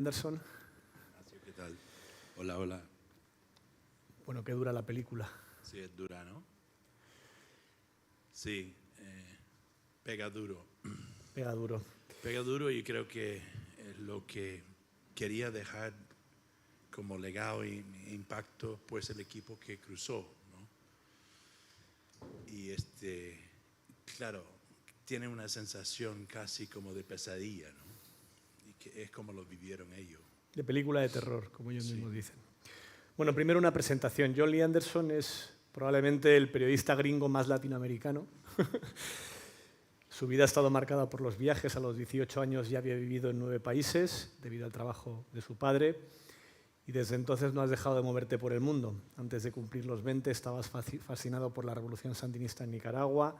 Anderson. Ignacio, ¿qué tal? Hola, hola. Bueno, qué dura la película. Sí, es dura, ¿no? Sí, pega duro. Pega duro. Pega duro y creo que es lo que quería dejar como legado e impacto, pues el equipo que cruzó, ¿no? Y claro, tiene una sensación casi como de pesadilla, ¿no? Y que es como lo vivieron ellos. De película de terror, como ellos Sí. mismos dicen. Bueno, primero una presentación. John Lee Anderson es probablemente el periodista gringo más latinoamericano. Su vida ha estado marcada por los viajes. A los 18 años ya había vivido en 9 países debido al trabajo de su padre. Y desde entonces no has dejado de moverte por el mundo. Antes de cumplir los 20 estabas fascinado por la revolución sandinista en Nicaragua.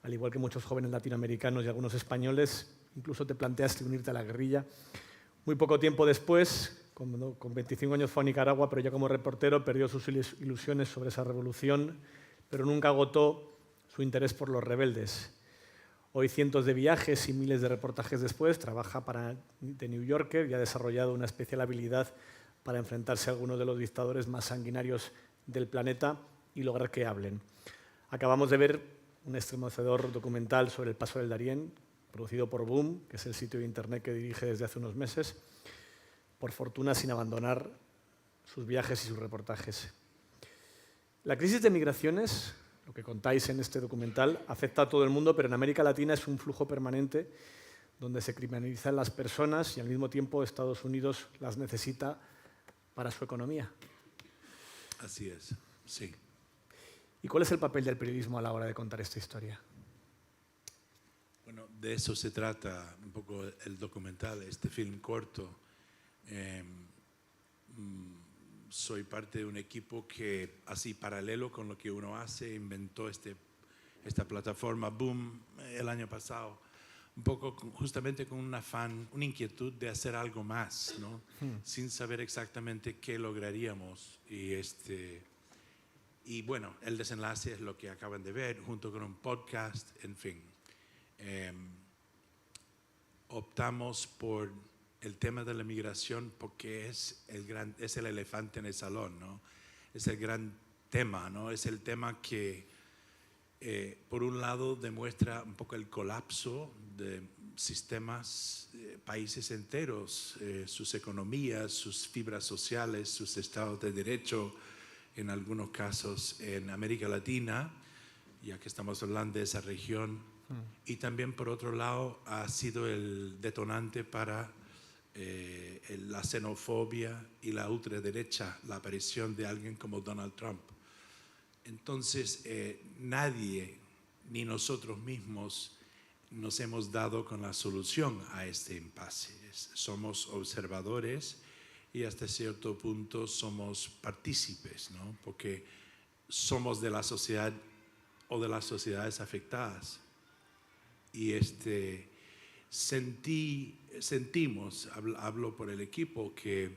Al igual que muchos jóvenes latinoamericanos y algunos españoles, incluso te planteaste unirte a la guerrilla. Muy poco tiempo después, con 25 años fue a Nicaragua, pero ya como reportero perdió sus ilusiones sobre esa revolución, pero nunca agotó su interés por los rebeldes. Hoy, cientos de viajes y miles de reportajes después, trabaja para The New Yorker y ha desarrollado una especial habilidad para enfrentarse a algunos de los dictadores más sanguinarios del planeta y lograr que hablen. Acabamos de ver un estremecedor documental sobre el paso del Darién, producido por Boom, que es el sitio de internet que dirige desde hace unos meses, por fortuna sin abandonar sus viajes y sus reportajes. La crisis de migraciones, lo que contáis en este documental, afecta a todo el mundo, pero en América Latina es un flujo permanente donde se criminalizan las personas y al mismo tiempo Estados Unidos las necesita para su economía. Así es, sí. ¿Y cuál es el papel del periodismo a la hora de contar esta historia? Bueno, de eso se trata un poco el documental, este film corto. Soy parte de un equipo que, así paralelo con lo que uno hace, inventó esta plataforma Boom el año pasado, un poco justamente con un afán, una inquietud de hacer algo más, ¿no? Sin saber exactamente qué lograríamos. Y bueno, el desenlace es lo que acaban de ver, junto con un podcast, en fin. Optamos por el tema de la migración porque es el elefante en el salón, ¿no? Es el gran tema, ¿no? Es el tema que, por un lado, demuestra un poco el colapso de sistemas, países enteros, sus economías, sus fibras sociales, sus estados de derecho, en algunos casos en América Latina, ya que estamos hablando de esa región. Y también, por otro lado, ha sido el detonante para la xenofobia y la ultraderecha, la aparición de alguien como Donald Trump. Entonces, nadie, ni nosotros mismos, nos hemos dado con la solución a este impasse. Somos observadores y hasta cierto punto somos partícipes, ¿no? Porque somos de la sociedad o de las sociedades afectadas. Y sentimos, hablo por el equipo, que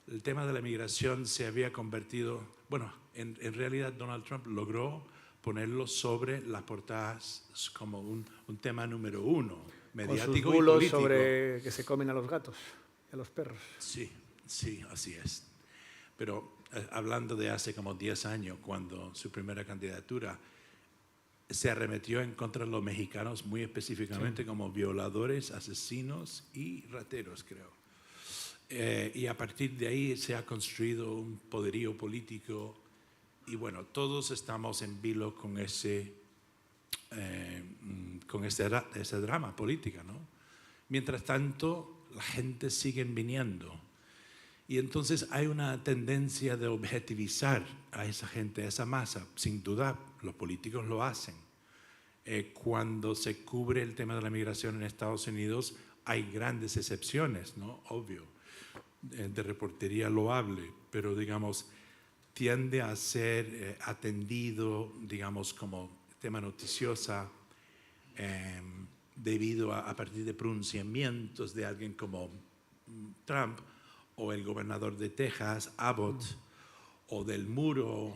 el tema de la migración se había convertido, bueno, en realidad Donald Trump logró ponerlo sobre las portadas como un tema número uno, mediático con sus y bulos político. sobre que se comen a los gatos y a los perros. Sí, sí, así es. Pero hablando de hace como 10 años, cuando su primera candidatura se arremetió en contra de los mexicanos, muy específicamente, sí, como violadores, asesinos y rateros, creo. Y a partir de ahí se ha construido un poderío político y bueno, todos estamos en vilo con ese drama política, ¿no? Mientras tanto, la gente sigue viniendo. Y entonces hay una tendencia de objetivizar a esa gente, a esa masa. Sin duda, los políticos lo hacen. Cuando se cubre el tema de la migración en Estados Unidos, hay grandes excepciones, ¿no? Obvio, de reportería loable, pero digamos, tiende a ser atendido, digamos, como tema noticiosa, debido a partir de pronunciamientos de alguien como Trump, o el gobernador de Texas, Abbott, o del muro.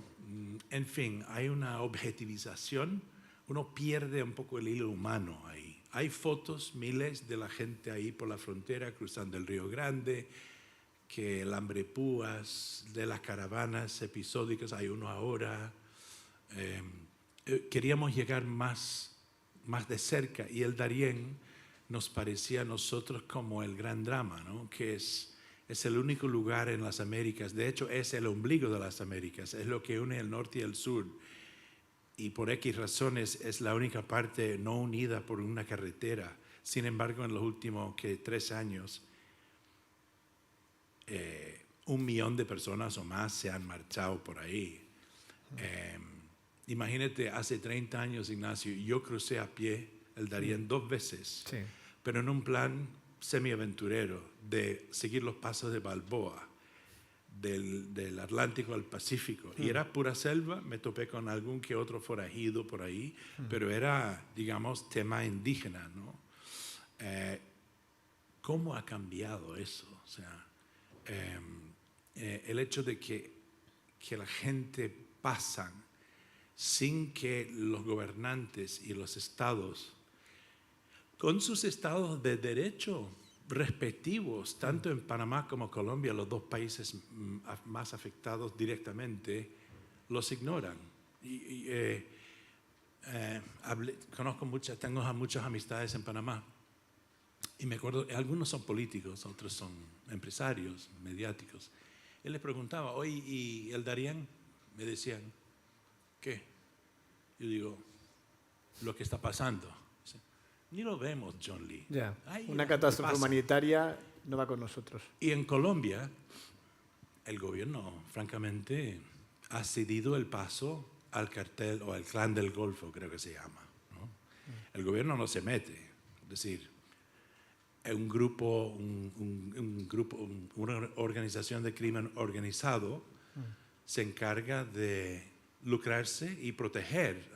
En fin, hay una objetivización. Uno pierde un poco el hilo humano ahí. Hay fotos, miles de la gente ahí por la frontera, cruzando el Río Grande, que el hambre púas, de las caravanas episódicas, hay uno ahora. Queríamos llegar más de cerca, y el Darién nos parecía a nosotros como el gran drama, ¿no? Que es el único lugar en las Américas, de hecho es el ombligo de las Américas, es lo que une el norte y el sur, y por X razones es la única parte no unida por una carretera. Sin embargo, en los últimos 3 años, 1 millón de personas o más se han marchado por ahí. Imagínate, hace 30 años, Ignacio, yo crucé a pie el Darién 2 veces, Sí. pero en un plan semiaventurero de seguir los pasos de Balboa, del Atlántico al Pacífico. Y era pura selva, me topé con algún que otro forajido por ahí, pero era, digamos, tema indígena, ¿no? ¿Cómo ha cambiado eso? O sea, el hecho de que la gente pasan sin que los gobernantes y los estados, con sus estados de derecho respectivos, tanto en Panamá como Colombia, los 2 países más afectados directamente, los ignoran. Tengo muchas amistades en Panamá, y me acuerdo, algunos son políticos, otros son empresarios, mediáticos. Él les preguntaba, oye, ¿y el Darién? Me decían, ¿qué? Yo digo, lo que está pasando. Ni lo vemos, John Lee. Ya. Ay, Una ¿qué catástrofe pasa? humanitaria no va con nosotros. Y en Colombia, el gobierno, francamente, ha cedido el paso al cartel o al clan del Golfo, creo que se llama, ¿no? El gobierno no se mete. Es decir, una organización de crimen organizado se encarga de lucrarse y proteger,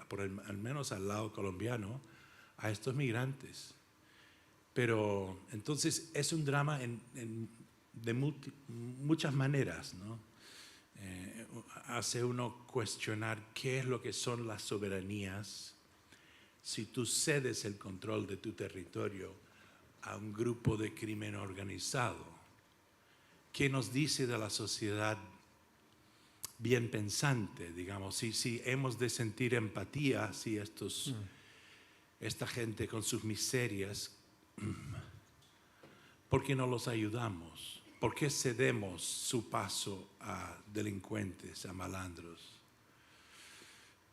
al menos al lado colombiano, a estos migrantes. Pero entonces es un drama de muchas maneras, ¿no? Hace uno cuestionar qué es lo que son las soberanías si tú cedes el control de tu territorio a un grupo de crimen organizado. ¿Qué nos dice de la sociedad bien pensante, digamos? Si hemos de sentir empatía, si esta gente con sus miserias, ¿por qué no los ayudamos? ¿Por qué cedemos su paso a delincuentes, a malandros?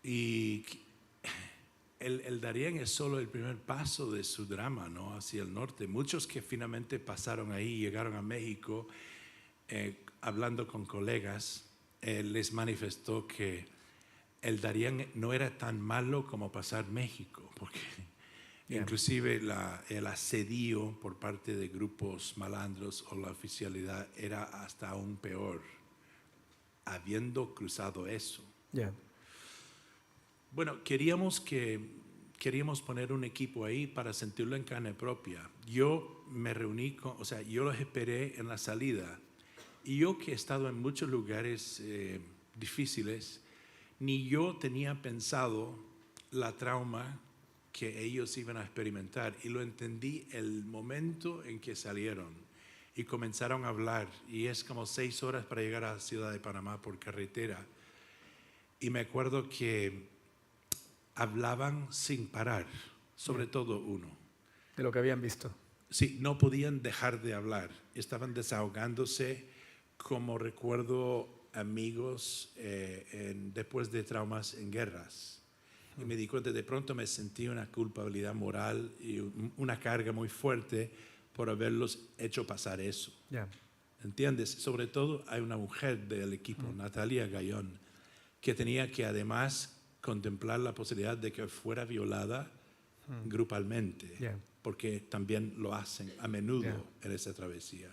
Y el Darién es solo el primer paso de su drama, ¿no? Hacia el norte. Muchos que finalmente pasaron ahí, llegaron a México, hablando con colegas, les manifestó que el Darién no era tan malo como pasar México, porque inclusive el asedio por parte de grupos malandros o la oficialidad era hasta aún peor, habiendo cruzado eso. Yeah. Bueno, queríamos poner un equipo ahí para sentirlo en carne propia. Yo me reuní yo los esperé en la salida. Y yo, que he estado en muchos lugares difíciles, ni yo tenía pensado la trauma que ellos iban a experimentar. Y lo entendí el momento en que salieron y comenzaron a hablar. Y es como 6 horas para llegar a la ciudad de Panamá por carretera. Y me acuerdo que hablaban sin parar, sobre todo uno. De lo que habían visto. Sí, no podían dejar de hablar. Estaban desahogándose, como recuerdo amigos después de traumas en guerras. Y me di cuenta, de pronto me sentí una culpabilidad moral y una carga muy fuerte por haberlos hecho pasar eso. Yeah. ¿Entiendes? Sobre todo hay una mujer del equipo, Natalia Gallón, que tenía que además contemplar la posibilidad de que fuera violada grupalmente, porque también lo hacen a menudo en esa travesía.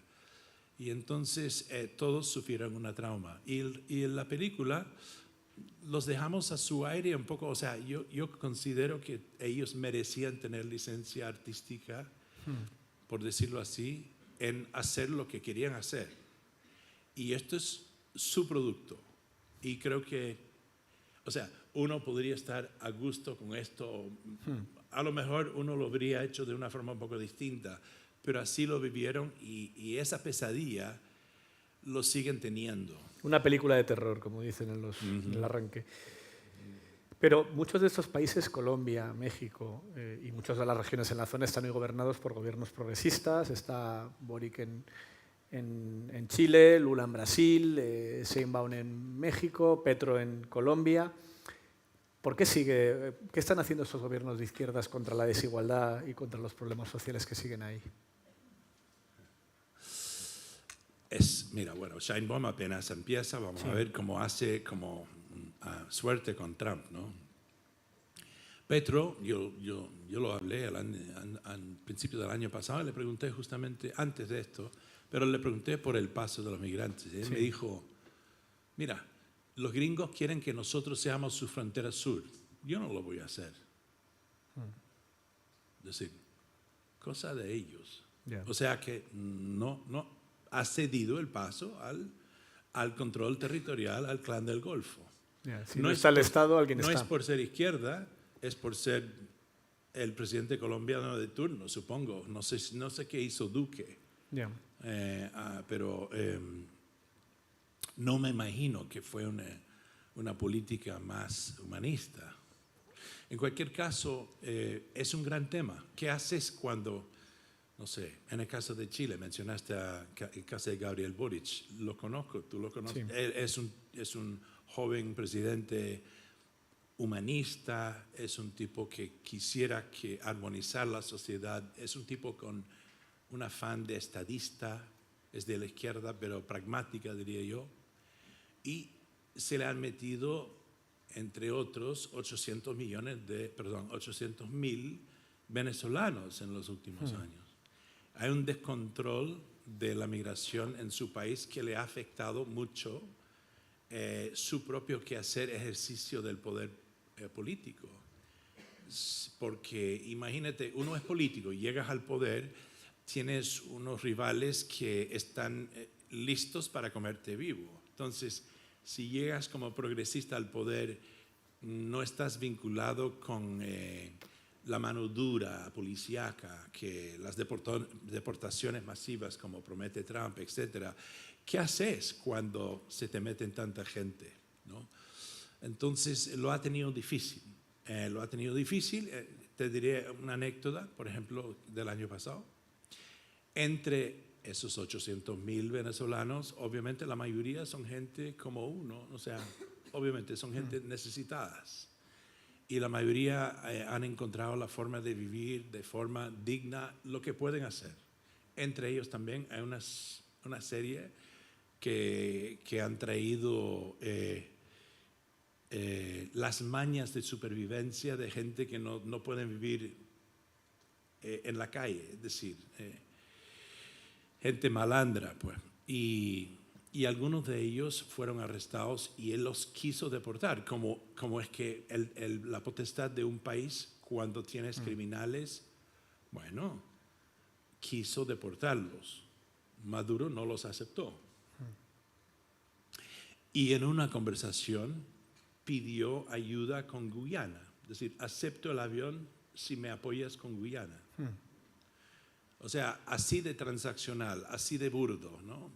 Y entonces todos sufrieron una trauma. Y en la película los dejamos a su aire un poco. O sea, yo considero que ellos merecían tener licencia artística, por decirlo así, en hacer lo que querían hacer. Y esto es su producto. Y creo que, o sea, uno podría estar a gusto con esto, a lo mejor uno lo habría hecho de una forma un poco distinta, pero así lo vivieron y esa pesadilla lo siguen teniendo. Una película de terror, como dicen en el arranque. Pero muchos de estos países, Colombia, México y muchas de las regiones en la zona están hoy gobernados por gobiernos progresistas. Está Boric en Chile, Lula en Brasil, Sheinbaum en México, Petro en Colombia. ¿Por qué qué están haciendo estos gobiernos de izquierdas contra la desigualdad y contra los problemas sociales que siguen ahí? Mira, bueno, Sheinbaum apenas empieza, vamos a ver cómo hace suerte con Trump, ¿no? Petro, yo lo hablé al principio del año pasado, le pregunté justamente antes de esto, pero le pregunté por el paso de los migrantes. Y él me dijo, mira, los gringos quieren que nosotros seamos su frontera sur. Yo no lo voy a hacer. Es decir, cosa de ellos. O sea que no ha cedido el paso al control territorial, al clan del Golfo. Si no está el Estado, alguien está. está. No es por ser izquierda, es por ser el presidente colombiano de turno, supongo. No sé qué hizo Duque, pero no me imagino que fue una política más humanista. En cualquier caso, es un gran tema. ¿Qué haces cuando, no sé, en el caso de Chile, mencionaste el caso de Gabriel Boric, lo conozco, tú lo conoces, sí. Es un joven presidente humanista, es un tipo que quisiera armonizar la sociedad, es un tipo con un afán de estadista, es de la izquierda, pero pragmática, diría yo, y se le han metido, entre otros, 800.000 venezolanos en los últimos años. Hay un descontrol de la migración en su país que le ha afectado mucho su propio quehacer, ejercicio del poder político. Porque imagínate, uno es político, llegas al poder, tienes unos rivales que están listos para comerte vivo. Entonces, si llegas como progresista al poder, no estás vinculado con la mano dura policíaca, que las deportaciones masivas como promete Trump, etcétera. ¿Qué haces cuando se te meten tanta gente, ¿no? Entonces lo ha tenido difícil. Te diré una anécdota, por ejemplo, del año pasado. Entre esos 800.000 venezolanos, obviamente la mayoría son gente como uno, o sea, obviamente son gente necesitadas. Y la mayoría han encontrado la forma de vivir de forma digna, lo que pueden hacer. Entre ellos también hay una serie que han traído las mañas de supervivencia de gente que no pueden vivir en la calle, es decir, gente malandra, pues. Y algunos de ellos fueron arrestados y él los quiso deportar, como es que la potestad de un país, cuando tienes criminales, bueno, quiso deportarlos. Maduro no los aceptó. Y en una conversación pidió ayuda con Guyana. Es decir, acepto el avión si me apoyas con Guyana. O sea, así de transaccional, así de burdo, ¿no?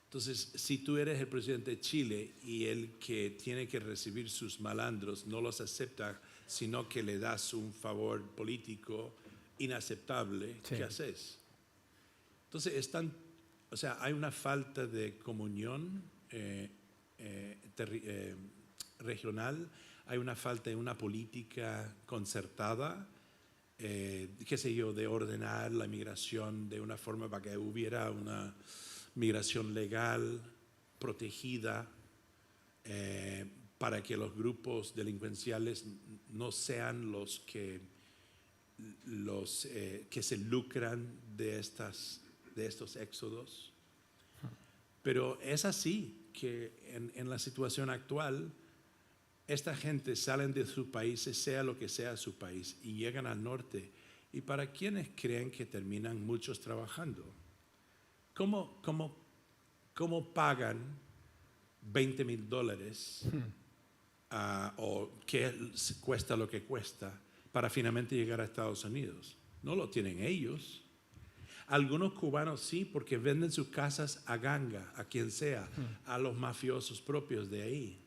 Entonces, si tú eres el presidente de Chile y el que tiene que recibir sus malandros no los acepta, sino que le das un favor político inaceptable, ¿qué haces? Entonces, hay una falta de comunión regional, hay una falta de una política concertada, qué sé yo, de ordenar la migración de una forma para que hubiera una migración legal, protegida, para que los grupos delincuenciales no sean los que se lucran de estos éxodos. Pero es así que en la situación actual, esta gente salen de sus países, sea lo que sea su país, y llegan al norte. ¿Y para quienes creen que terminan muchos trabajando? ¿Cómo pagan $20,000 o qué cuesta lo que cuesta para finalmente llegar a Estados Unidos. No lo tienen ellos. Algunos cubanos sí, porque venden sus casas a ganga, a quien sea, a los mafiosos propios de ahí.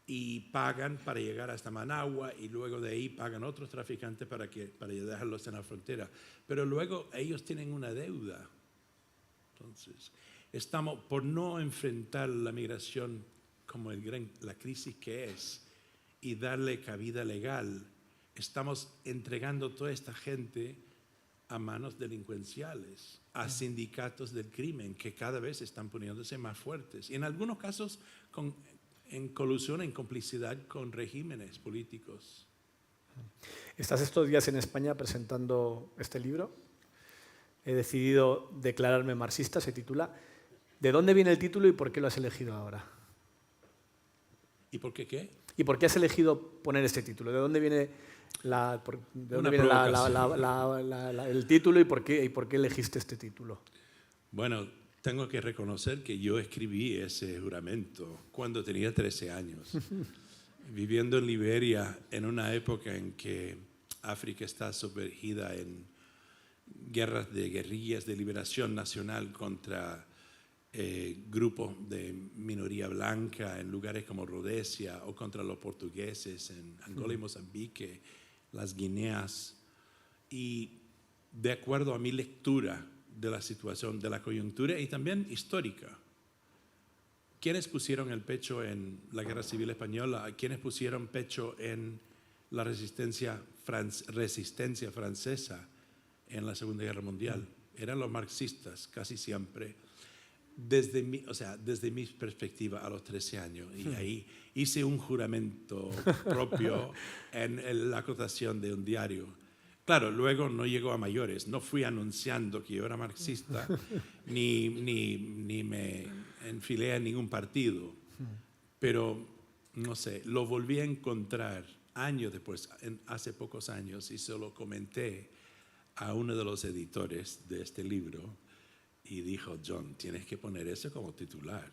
Y pagan para llegar hasta Managua y luego de ahí pagan otros traficantes para dejarlos en la frontera. Pero luego ellos tienen una deuda. Entonces, estamos por no enfrentar la migración como la crisis que es y darle cabida legal, estamos entregando toda esta gente a manos delincuenciales, a sindicatos del crimen que cada vez están poniéndose más fuertes y en algunos casos en colusión, en complicidad con regímenes políticos. Estás estos días en España presentando este libro. He decidido declararme marxista, se titula. ¿De dónde viene el título y por qué lo has elegido ahora? ¿Y por qué qué? ¿Y por qué has elegido poner este título? ¿De dónde viene el título y por qué elegiste este título? Bueno, tengo que reconocer que yo escribí ese juramento cuando tenía 13 años, viviendo en Liberia en una época en que África está sumergida en guerras de guerrillas de liberación nacional contra grupos de minoría blanca en lugares como Rhodesia o contra los portugueses en Angola y Mozambique, las Guineas. Y de acuerdo a mi lectura de la situación, de la coyuntura y también histórica, ¿quiénes pusieron el pecho en la Guerra Civil Española? ¿Quiénes pusieron pecho en la resistencia francesa en la Segunda Guerra Mundial? Eran los marxistas, casi siempre. Desde mi perspectiva a los 13 años, y ahí hice un juramento propio en la acotación de un diario. Claro, luego no llegó a mayores, no fui anunciando que yo era marxista, ni me enfilé en ningún partido, pero no sé, lo volví a encontrar años después, hace pocos años, y se lo comenté a uno de los editores de este libro. Y dijo, John, tienes que poner eso como titular.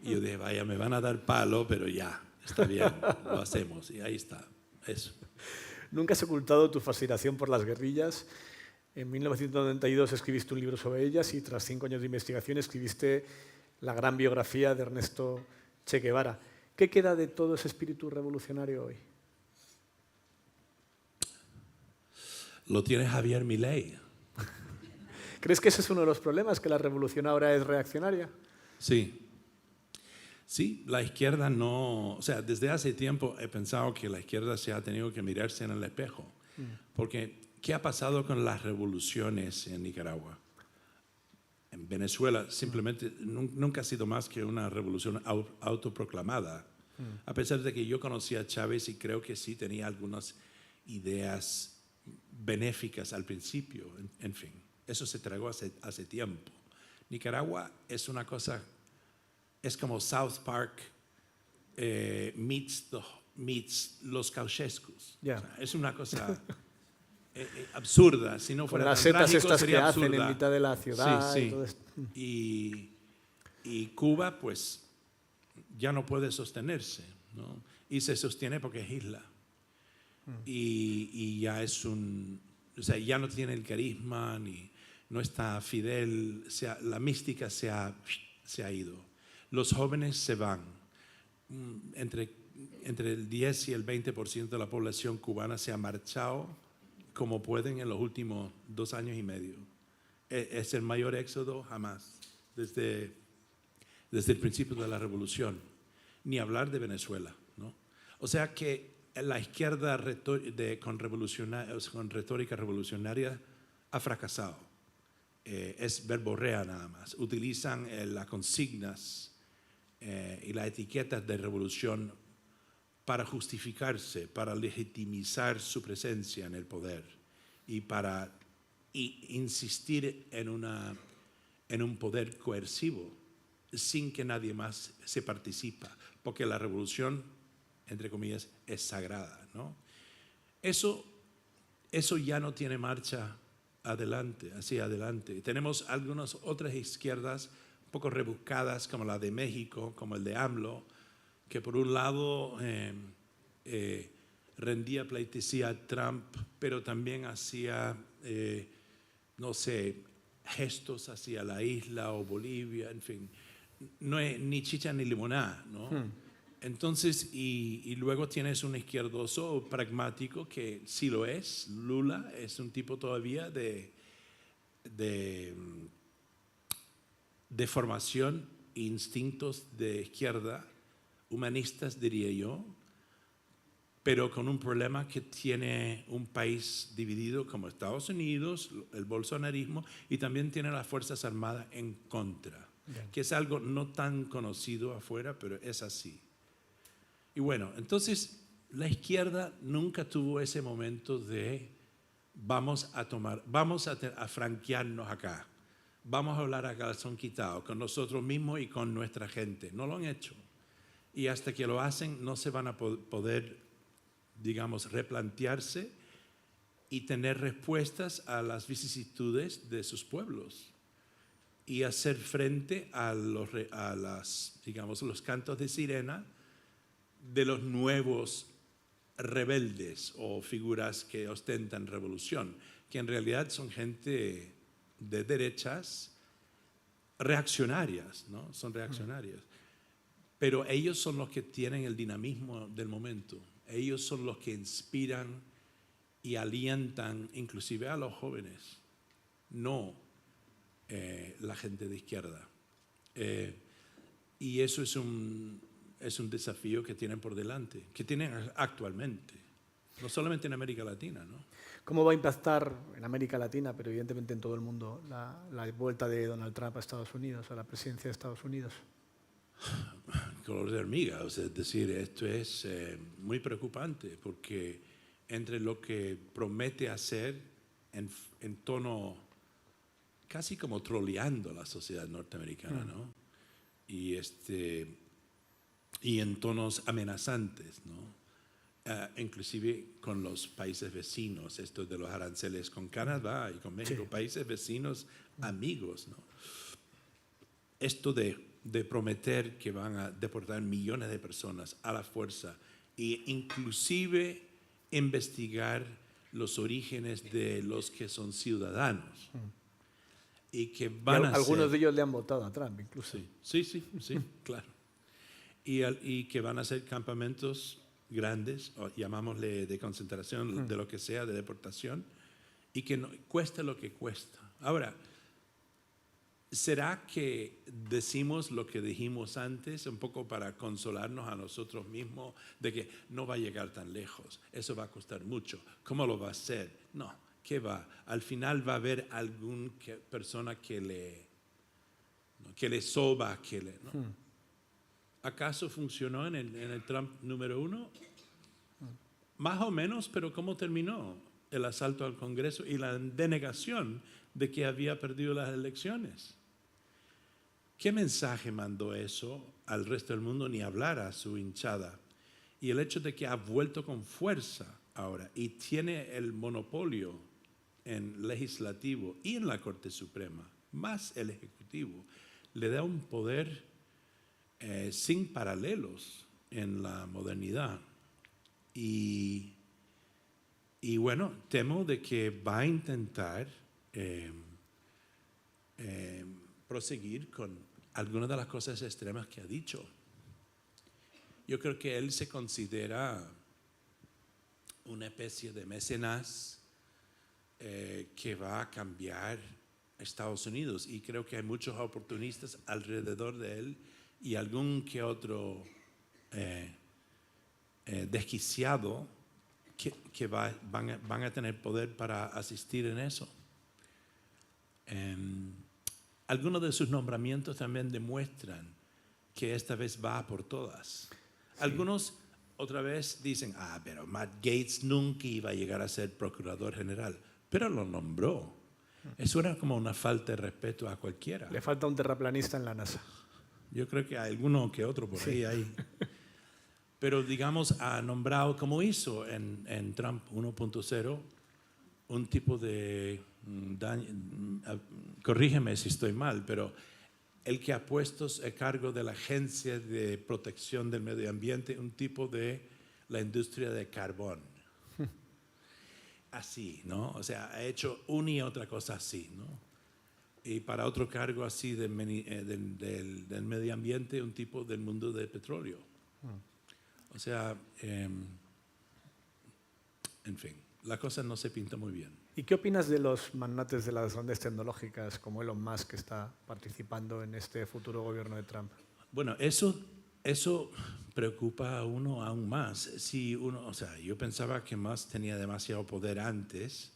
Y yo dije, vaya, me van a dar palo, pero ya, está bien, lo hacemos. Y ahí está, eso. Nunca has ocultado tu fascinación por las guerrillas. En 1992 escribiste un libro sobre ellas y tras 5 años de investigación escribiste la gran biografía de Ernesto Che Guevara. ¿Qué queda de todo ese espíritu revolucionario hoy? Lo tiene Javier Milei. ¿Crees que ese es uno de los problemas, que la revolución ahora es reaccionaria? Sí. Sí, la izquierda no... O sea, desde hace tiempo he pensado que la izquierda se ha tenido que mirarse en el espejo. Porque, ¿qué ha pasado con las revoluciones en Nicaragua? En Venezuela simplemente nunca ha sido más que una revolución autoproclamada. A pesar de que yo conocía a Chávez y creo que sí tenía algunas ideas benéficas al principio, en fin. Eso se tragó hace tiempo. Nicaragua es una cosa, es como South Park meets los Ceausescus. Yeah. O sea, es una cosa absurda. Si no fuera las tan setas trágico, estas sería que hacen absurda. en mitad de la ciudad. Sí, y todo esto. Y Cuba, pues, ya no puede sostenerse, ¿no? Y se sostiene porque es isla. Y ya es o sea, ya no tiene el carisma, ni no está Fidel, la mística se ha ido. Los jóvenes se van. Entre el 10 y el 20% de la población cubana se ha marchado como pueden en los últimos 2 años y medio. Es el mayor éxodo jamás, desde el principio de la revolución. Ni hablar de Venezuela, ¿no? O sea que la izquierda con retórica revolucionaria ha fracasado. Es verborrea nada más. Utilizan las consignas y las etiquetas de revolución para justificarse, para legitimizar su presencia en el poder y para insistir en un poder coercivo sin que nadie más se participa, porque la revolución, entre comillas, es sagrada, ¿no? Eso ya no tiene marcha hacia adelante. Tenemos algunas otras izquierdas un poco rebuscadas, como la de México, como el de AMLO, que por un lado rendía pleitesía a Trump, pero también hacía, no sé, gestos hacia la isla o Bolivia, en fin. No es ni chicha ni limonada, ¿no? Entonces, y luego tienes un izquierdoso pragmático que sí lo es. Lula es un tipo todavía de formación, instintos de izquierda, humanistas diría yo, pero con un problema que tiene un país dividido como Estados Unidos, el bolsonarismo, y también tiene las Fuerzas Armadas en contra, que es algo no tan conocido afuera, pero es así. Y bueno, entonces la izquierda nunca tuvo ese momento de vamos a franquearnos acá, vamos a hablar a calzón quitado con nosotros mismos y con nuestra gente. No lo han hecho. Y hasta que lo hacen no se van a poder, digamos, replantearse y tener respuestas a las vicisitudes de sus pueblos y hacer frente a los cantos de sirena de los nuevos rebeldes o figuras que ostentan revolución, que en realidad son gente de derechas reaccionarias, ¿no? Son reaccionarias. Pero ellos son los que tienen el dinamismo del momento. Ellos son los que inspiran y alientan inclusive a los jóvenes, no la gente de izquierda. Y eso es un desafío que tienen por delante, que tienen actualmente, no solamente en América Latina, ¿no? ¿Cómo va a impactar en América Latina, pero evidentemente en todo el mundo, la vuelta de Donald Trump a Estados Unidos, a la presidencia de Estados Unidos? Color de hormiga, o sea, es decir, esto es muy preocupante porque entre lo que promete hacer en tono casi como troleando a la sociedad norteamericana, ¿no? Y en tonos amenazantes, ¿no? Inclusive con los países vecinos, esto de los aranceles con Canadá y con México, sí. Países vecinos amigos, ¿no? Esto de prometer que van a deportar millones de personas a la fuerza e inclusive investigar los orígenes de los que son ciudadanos y que van a algunos de ellos le han votado a Trump incluso. Sí, claro. Y que van a ser campamentos grandes, o llamámosle de concentración, de lo que sea, de deportación, y que no, cueste lo que cuesta. Ahora, ¿será que decimos lo que dijimos antes, un poco para consolarnos a nosotros mismos, de que no va a llegar tan lejos, eso va a costar mucho, ¿cómo lo va a hacer? No, ¿qué va? Al final va a haber alguna persona que le soba, ¿no? ¿Acaso funcionó en el Trump número 1? Más o menos, pero ¿cómo terminó el asalto al Congreso y la denegación de que había perdido las elecciones? ¿Qué mensaje mandó eso al resto del mundo? Ni hablar a su hinchada. Y el hecho de que ha vuelto con fuerza ahora y tiene el monopolio en legislativo y en la Corte Suprema, más el Ejecutivo, le da un poder sin paralelos en la modernidad. Y bueno, temo de que va a intentar proseguir con algunas de las cosas extremas que ha dicho. Yo creo que él se considera una especie de mecenas que va a cambiar Estados Unidos, y creo que hay muchos oportunistas alrededor de él y algún que otro desquiciado que van a tener poder para asistir en eso. Algunos de sus nombramientos también demuestran que esta vez va por todas. Sí. Algunos otra vez dicen, pero Matt Gaetz nunca iba a llegar a ser procurador general, pero lo nombró. Eso era como una falta de respeto a cualquiera. Le falta un terraplanista en la NASA. Yo creo que hay alguno que otro por ahí. Pero digamos, ha nombrado, como hizo en Trump 1.0, un tipo de corrígeme si estoy mal, pero el que ha puesto a cargo de la Agencia de Protección del Medio Ambiente un tipo de la industria de carbón. Así, ¿no? O sea, ha hecho una y otra cosa así, ¿no? Y para otro cargo así del medio ambiente, un tipo del mundo del petróleo. O sea, en fin, la cosa no se pinta muy bien. ¿Y qué opinas de los magnates de las grandes tecnológicas como Elon Musk, que está participando en este futuro gobierno de Trump? Bueno, eso preocupa a uno aún más. Si uno, o sea, yo pensaba que Musk tenía demasiado poder antes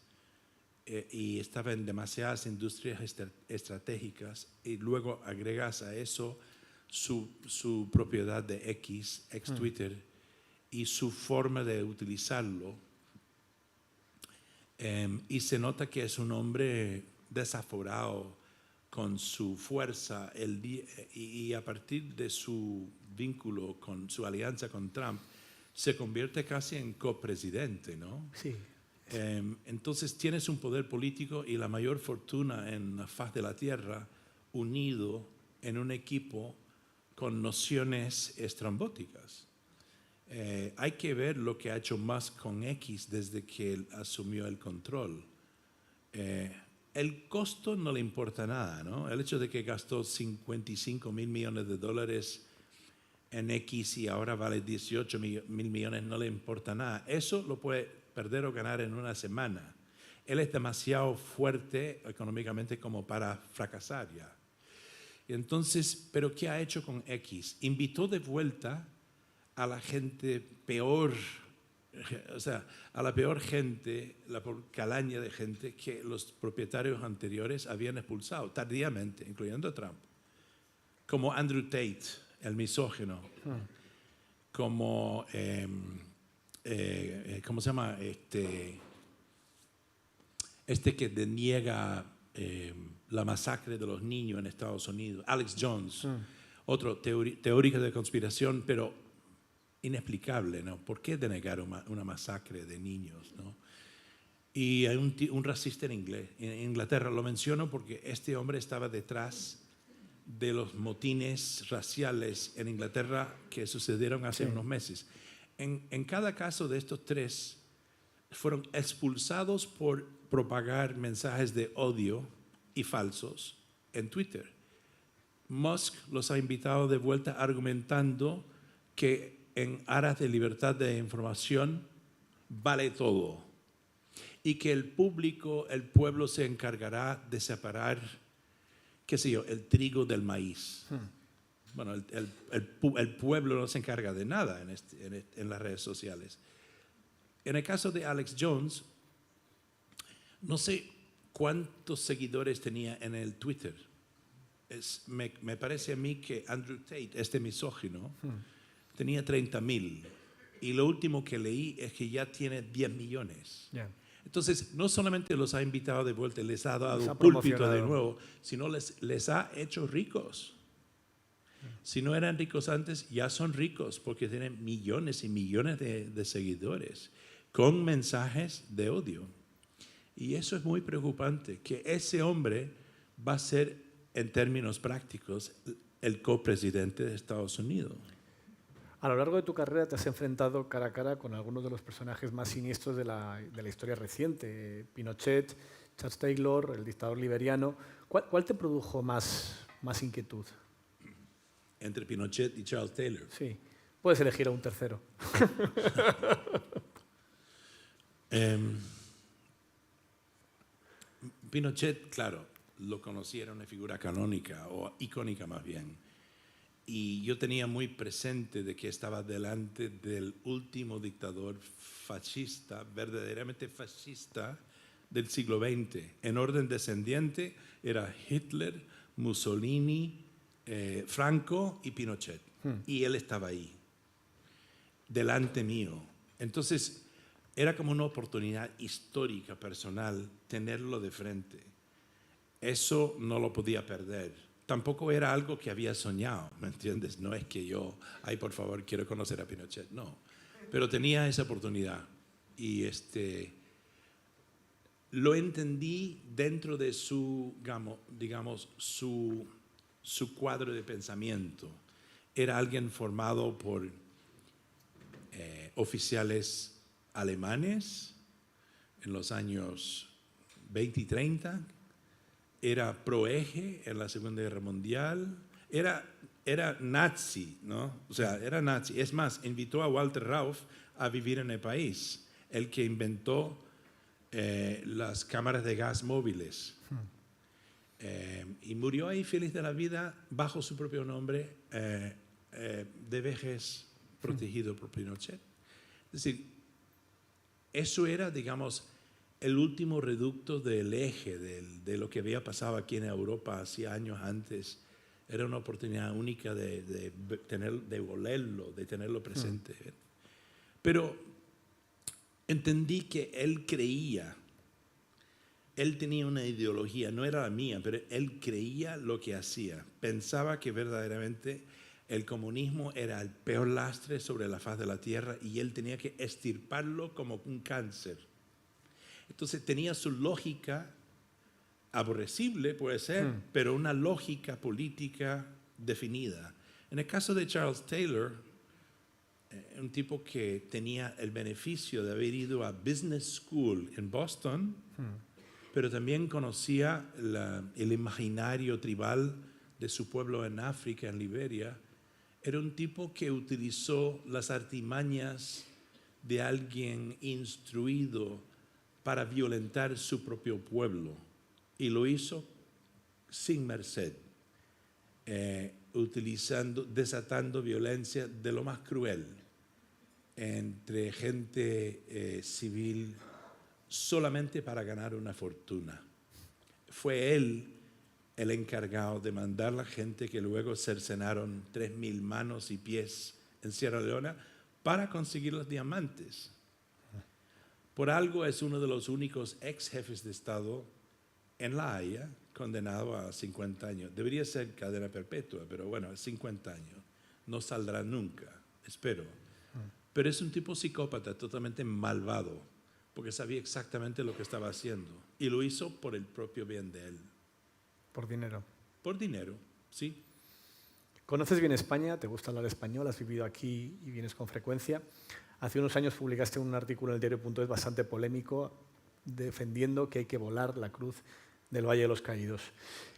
y estaba en demasiadas industrias estratégicas, y luego agregas a eso su propiedad de ex Twitter, y su forma de utilizarlo. Y se nota que es un hombre desaforado con su fuerza y a partir de su vínculo, con su alianza con Trump, se convierte casi en copresidente, ¿no? Sí. Entonces tienes un poder político y la mayor fortuna en la faz de la tierra unido en un equipo con nociones estrambóticas. Hay que ver lo que ha hecho Musk con X desde que él asumió el control. El costo no le importa nada, ¿no? El hecho de que gastó 55 mil millones de dólares en X y ahora vale 18 mil millones no le importa nada. Eso lo puede perder o ganar en una semana. Él es demasiado fuerte económicamente como para fracasar ya. Y entonces, ¿pero qué ha hecho con X? Invitó de vuelta a la gente peor, o sea, a la peor gente, la calaña de gente que los propietarios anteriores habían expulsado tardíamente, incluyendo a Trump. Como Andrew Tate, el misógino, como, ¿cómo se llama? Este que deniega la masacre de los niños en Estados Unidos, Alex Jones, otro teórico de conspiración, pero inexplicable, ¿no? ¿Por qué denegar una masacre de niños, ¿no? Y hay un racista en Inglaterra, lo menciono porque este hombre estaba detrás de los motines raciales en Inglaterra que sucedieron hace unos meses. En cada caso de estos tres, fueron expulsados por propagar mensajes de odio y falsos en Twitter. Musk los ha invitado de vuelta argumentando que en aras de libertad de información vale todo y que el público, el pueblo se encargará de separar, qué sé yo, el trigo del maíz. Bueno, el pueblo no se encarga de nada en las redes sociales. En el caso de Alex Jones, no sé cuántos seguidores tenía en el Twitter. Me parece a mí que Andrew Tate, este misógino, tenía 30,000. Y lo último que leí es que ya tiene 10 millones. Yeah. Entonces, no solamente los ha invitado de vuelta, les ha dado ha púlpito de nuevo, sino les ha hecho ricos. Si no eran ricos antes, ya son ricos porque tienen millones y millones de seguidores con mensajes de odio. Y eso es muy preocupante, que ese hombre va a ser, en términos prácticos, el copresidente de Estados Unidos. A lo largo de tu carrera te has enfrentado cara a cara con algunos de los personajes más siniestros de la historia reciente. Pinochet, Charles Taylor, el dictador liberiano. ¿Cuál te produjo más inquietud? Entre Pinochet y Charles Taylor. Sí, puedes elegir a un tercero. Pinochet, claro, lo conocí, era una figura canónica o icónica más bien. Y yo tenía muy presente de que estaba delante del último dictador fascista, verdaderamente fascista del siglo XX. En orden descendiente era Hitler, Mussolini, Franco y Pinochet. Y él estaba ahí, delante mío. Entonces, era como una oportunidad histórica, personal, tenerlo de frente. Eso no lo podía perder. Tampoco era algo que había soñado, ¿me entiendes? No es que yo, ay, por favor, quiero conocer a Pinochet, no. Pero tenía esa oportunidad y lo entendí dentro de su, digamos, su cuadro de pensamiento. Era alguien formado por oficiales alemanes en los años 20 y 30, era pro-eje en la Segunda Guerra Mundial, era nazi, ¿no? O sea, era nazi. Es más, invitó a Walter Rauff a vivir en el país, el que inventó las cámaras de gas móviles. Y murió ahí feliz de la vida bajo su propio nombre, de vejez, protegido por Pinochet. Es decir, eso era, digamos, el último reducto del eje de lo que había pasado aquí en Europa hacía años antes. Era una oportunidad única de olerlo, de tenerlo presente. Pero entendí que él creía, él tenía una ideología, no era la mía, pero él creía lo que hacía. Pensaba que verdaderamente el comunismo era el peor lastre sobre la faz de la tierra y él tenía que extirparlo como un cáncer. Entonces tenía su lógica, aborrecible puede ser, pero una lógica política definida. En el caso de Charles Taylor, un tipo que tenía el beneficio de haber ido a Business School en Boston, pero también conocía el imaginario tribal de su pueblo en África, en Liberia. Era un tipo que utilizó las artimañas de alguien instruido para violentar su propio pueblo. Y lo hizo sin merced, desatando violencia de lo más cruel entre gente civil solamente para ganar una fortuna. Fue él el encargado de mandar a la gente que luego cercenaron 3,000 manos y pies en Sierra Leona para conseguir los diamantes. Por algo es uno de los únicos ex jefes de Estado en La Haya condenado a 50 años. Debería ser cadena perpetua, pero bueno, 50 años. No saldrá nunca, espero. Pero es un tipo psicópata, totalmente malvado, porque sabía exactamente lo que estaba haciendo. Y lo hizo por el propio bien de él. Por dinero. Por dinero, sí. ¿Conoces bien España? ¿Te gusta hablar español? ¿Has vivido aquí y vienes con frecuencia? Hace unos años publicaste un artículo en el diario.es bastante polémico defendiendo que hay que volar la cruz del Valle de los Caídos.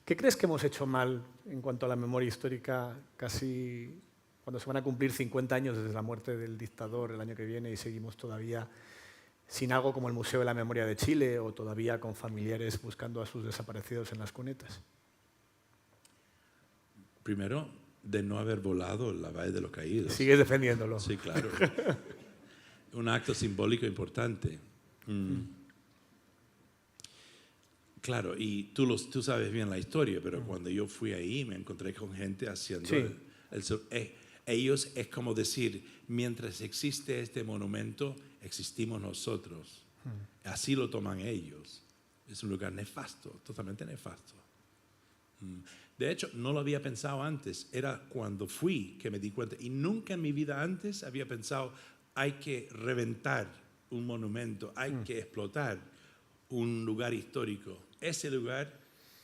¿Qué crees que hemos hecho mal en cuanto a la memoria histórica casi cuando se van a cumplir 50 años desde la muerte del dictador el año que viene y seguimos todavía sin algo como el Museo de la Memoria de Chile o todavía con familiares buscando a sus desaparecidos en las cunetas? Primero, de no haber volado la Valle de los Caídos. Sigues defendiéndolo. Sí, claro. Un acto simbólico importante. Claro, y tú sabes bien la historia, pero cuando yo fui ahí me encontré con gente haciendo... Sí. Ellos es como decir, mientras existe este monumento, existimos nosotros. Así lo toman ellos. Es un lugar nefasto, totalmente nefasto. De hecho, no lo había pensado antes. Era cuando fui que me di cuenta. Y nunca en mi vida antes había pensado, hay que reventar un monumento, hay que explotar un lugar histórico. Ese lugar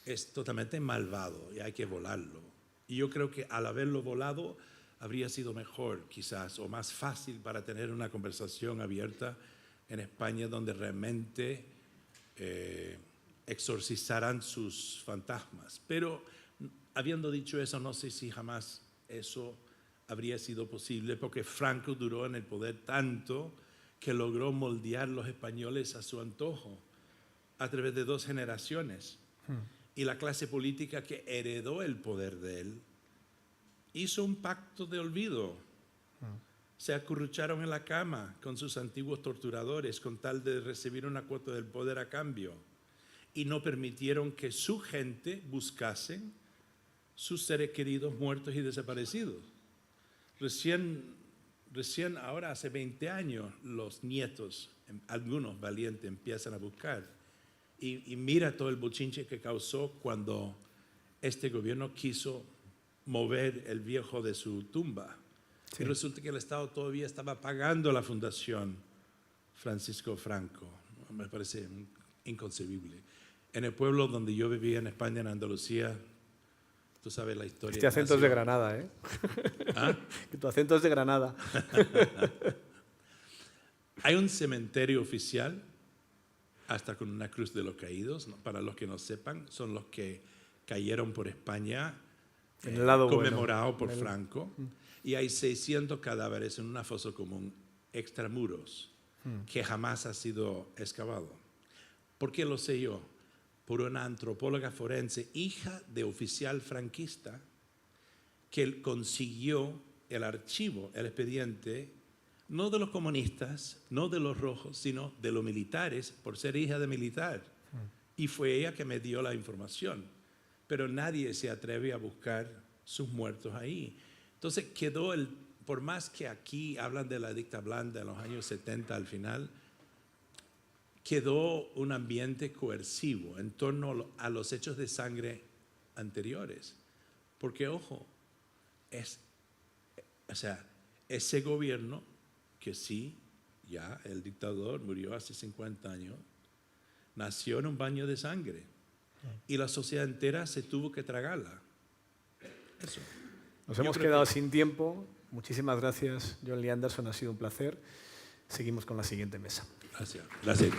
es totalmente malvado y hay que volarlo. Y yo creo que al haberlo volado habría sido mejor quizás o más fácil para tener una conversación abierta en España donde realmente exorcizaran sus fantasmas. Pero habiendo dicho eso, no sé si jamás eso habría sido posible porque Franco duró en el poder tanto que logró moldear los españoles a su antojo a través de 2 generaciones. Y la clase política que heredó el poder de él hizo un pacto de olvido. Se acurrucharon en la cama con sus antiguos torturadores con tal de recibir una cuota del poder a cambio. Y no permitieron que su gente buscase sus seres queridos muertos y desaparecidos. Recién ahora, hace 20 años, los nietos, algunos valientes, empiezan a buscar. Y mira todo el bochinche que causó cuando este gobierno quiso mover el viejo de su tumba. Sí. Y resulta que el Estado todavía estaba pagando la Fundación Francisco Franco. Me parece inconcebible. En el pueblo donde yo vivía en España, en Andalucía, tú sabes la historia. Este acento es de Granada, ¿eh? ¿Ah? Que tu acento es de Granada. Hay un cementerio oficial, hasta con una cruz de los caídos, ¿no? Para los que no sepan, son los que cayeron por España, en el lado conmemorado bueno, por Franco. Y hay 600 cadáveres en una fosa común extramuros que jamás ha sido excavado. ¿Por qué lo sé yo? Por una antropóloga forense, hija de oficial franquista, que consiguió el archivo, el expediente, no de los comunistas, no de los rojos, sino de los militares, por ser hija de militar. Y fue ella que me dio la información. Pero nadie se atreve a buscar sus muertos ahí. Entonces quedó por más que aquí hablan de la dictadura blanda en los años 70 al final, quedó un ambiente coercivo en torno a los hechos de sangre anteriores. Porque, ojo, ese gobierno, que sí, ya el dictador murió hace 50 años, nació en un baño de sangre y la sociedad entera se tuvo que tragarla. Eso. Nos hemos quedado sin tiempo. Muchísimas gracias, John Lee Anderson, ha sido un placer. Seguimos con la siguiente mesa. Gracias. Gracias.